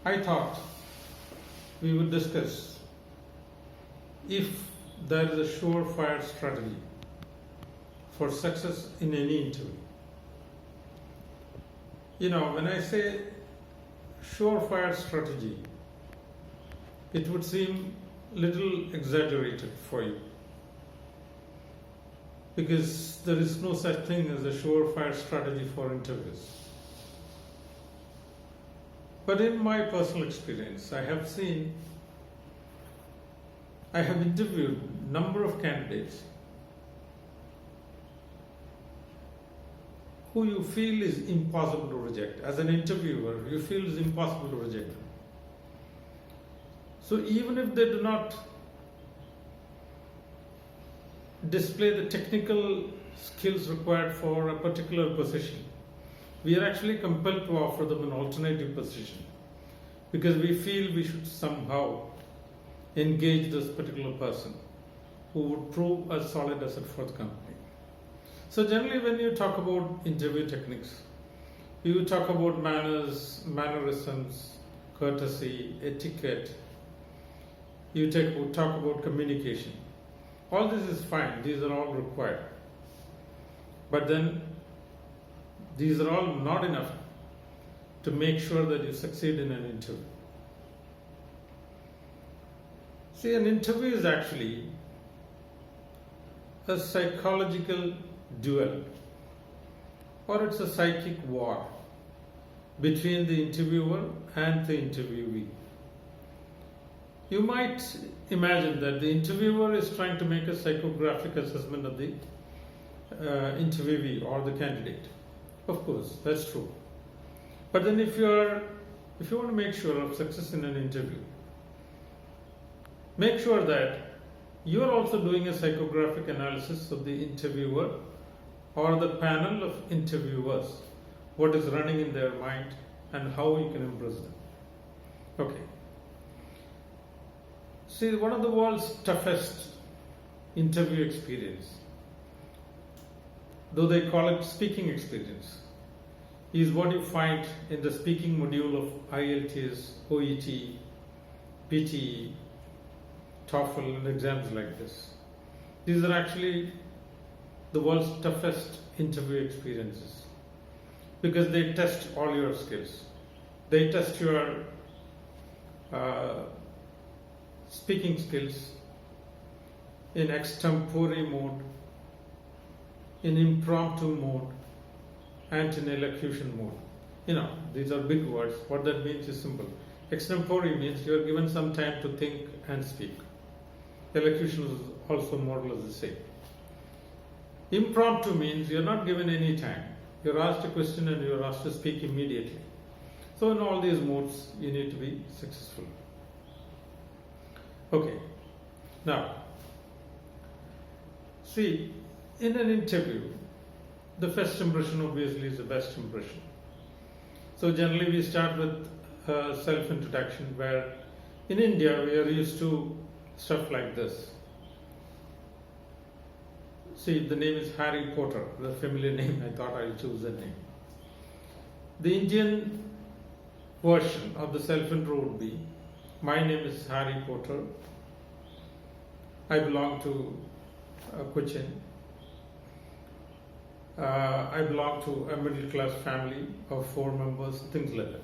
I thought we would discuss if there is a surefire strategy for success in any interview. When I say surefire strategy, it would seem little exaggerated for you because there is no such thing as a surefire strategy for interviews. But in my personal experience, I have interviewed a number of candidates who you feel is impossible to reject. As an interviewer, you feel is impossible to reject them. So even if they do not display the technical skills required for a particular position, we are actually compelled to offer them an alternative position because we feel we should somehow engage this particular person who would prove a solid asset for the company. So generally when you talk about interview techniques, you talk about manners, mannerisms, courtesy, etiquette, you talk about communication. All this is fine, these are all required. But then these are all not enough to make sure that you succeed in an interview. See, an interview is actually a psychological duel, or it's a psychic war between the interviewer and the interviewee. You might imagine that the interviewer is trying to make a psychographic assessment of the interviewee or the candidate. Of course, that's true. But then if you want to make sure of success in an interview, make sure that you are also doing a psychographic analysis of the interviewer or the panel of interviewers, what is running in their mind and how you can impress them. Okay. See, one of the world's toughest interview experience, though they call it speaking experience, is what you find in the speaking module of IELTS, OET, PTE, TOEFL and exams like this. These are actually the world's toughest interview experiences because they test all your skills. They test your speaking skills in extempore mode, in impromptu mode, and in elocution mode. These are big words. What that means is simple. Extempore means you are given some time to think and speak. Elocution is also more or less the same. Impromptu means you are not given any time. You are asked a question and you are asked to speak immediately. So in all these modes, you need to be successful. Okay. Now, see, in an interview, the first impression obviously is the best impression. So generally we start with self-introduction, where in India we are used to stuff like this. See, the name is Harry Potter, the familiar name. I thought I'll choose that name. The Indian version of the self-intro would be, my name is Harry Potter. I belong to Cochin. I belong to a middle-class family of 4 members, things like that.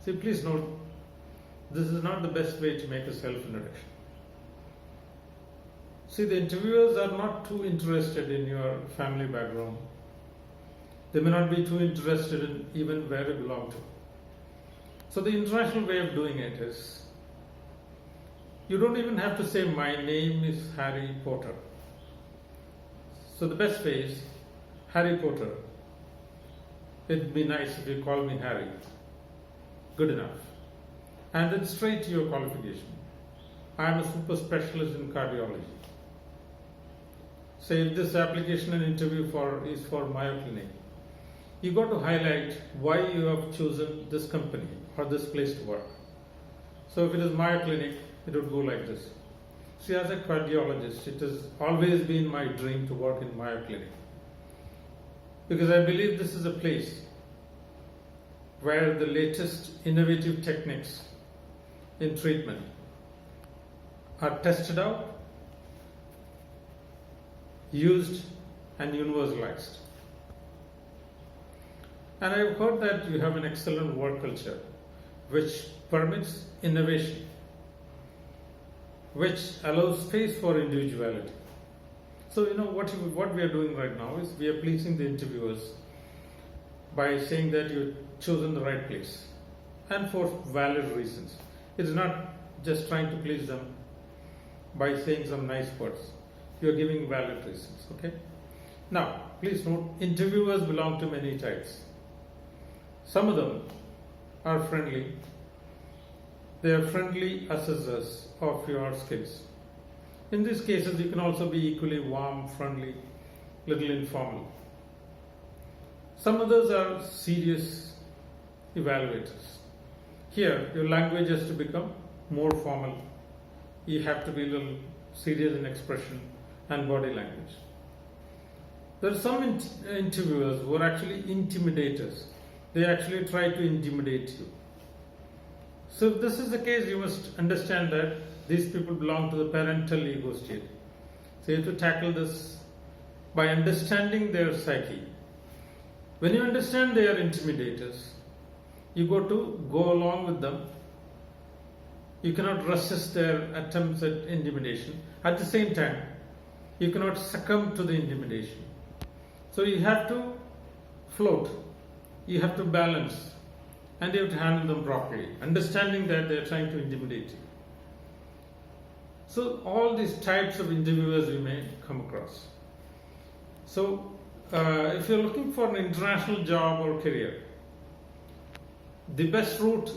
See, please note, this is not the best way to make a self-introduction. See, the interviewers are not too interested in your family background. They may not be too interested in even where you belong to. So the international way of doing it is, you don't even have to say, my name is Harry Potter. So the best way is, Harry Potter. It'd be nice if you call me Harry. Good enough. And then straight to your qualification. I am a super specialist in cardiology. Say if this application and interview is for Mayo Clinic, you got to highlight why you have chosen this company or this place to work. So if it is Mayo Clinic, it would go like this. See, as a cardiologist, it has always been my dream to work in Mayo Clinic, because I believe this is a place where the latest innovative techniques in treatment are tested out, used, and universalized. And I've heard that you have an excellent work culture which permits innovation, which allows space for individuality. So, what we are doing right now is we are pleasing the interviewers by saying that you've chosen the right place and for valid reasons. It's not just trying to please them by saying some nice words. You're giving valid reasons, okay? Now, please note, interviewers belong to many types. Some of them are friendly. They are friendly assessors of your skills. In these cases, you can also be equally warm, friendly, little informal. Some others are serious evaluators. Here, your language has to become more formal. You have to be a little serious in expression and body language. There are some interviewers who are actually intimidators. They actually try to intimidate you. So if this is the case, you must understand that these people belong to the parental ego state. So you have to tackle this by understanding their psyche. When you understand they are intimidators, you go along with them. You cannot resist their attempts at intimidation. At the same time, you cannot succumb to the intimidation. So you have to float. You have to balance. And you have to handle them properly, understanding that they are trying to intimidate you. So all these types of interviewers you may come across. So if you're looking for an international job or career, the best route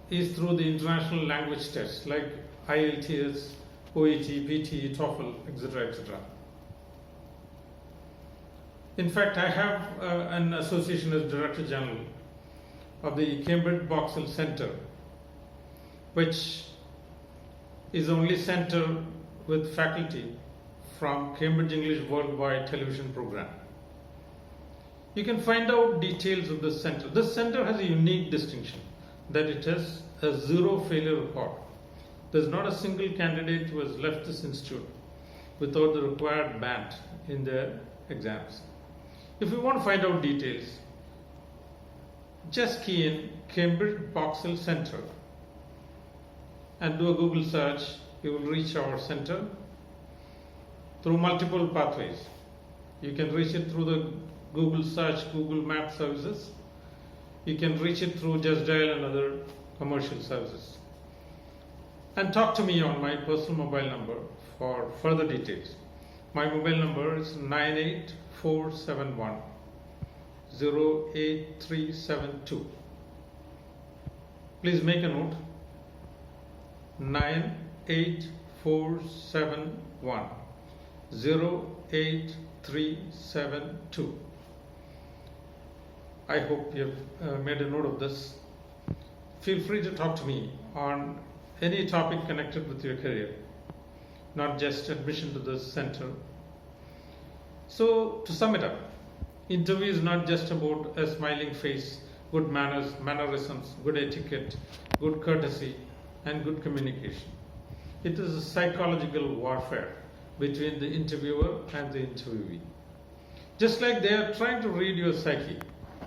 is through the international language tests like IELTS, OET, PT, TOEFL, etc., etc. In fact, I have an association as Director General of the Cambridge Boxall Center, which is the only center with faculty from Cambridge English Worldwide television program. You can find out details of this center. This center has a unique distinction that it has a zero failure record. There's not a single candidate who has left this institute without the required band in their exams. If you want to find out details, just key in Cambridge Boxall Center and do a Google search. You will reach our center through multiple pathways. You can reach it through the Google search, Google Map services. You can reach it through Just Dial and other commercial services. And talk to me on my personal mobile number for further details. My mobile number is 98471 08372. Please make a note. 98471 08372. I hope you have made a note of this. Feel free to talk to me on any topic connected with your career, not just admission to this center. So, to sum it up, interview is not just about a smiling face, good manners, mannerisms, good etiquette, good courtesy, and good communication. It is a psychological warfare between the interviewer and the interviewee. Just like they are trying to read your psyche,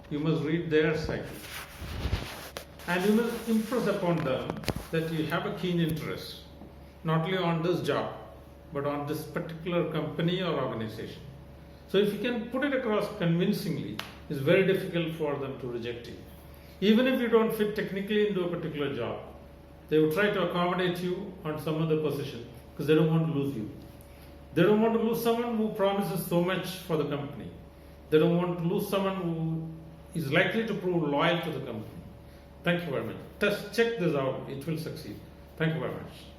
you must read their psyche. And you must impress upon them that you have a keen interest, not only on this job, but on this particular company or organization. So if you can put it across convincingly, it's very difficult for them to reject you. Even if you don't fit technically into a particular job, they will try to accommodate you on some other position because they don't want to lose you. They don't want to lose someone who promises so much for the company. They don't want to lose someone who is likely to prove loyal to the company. Thank you very much. Check this out. It will succeed. Thank you very much.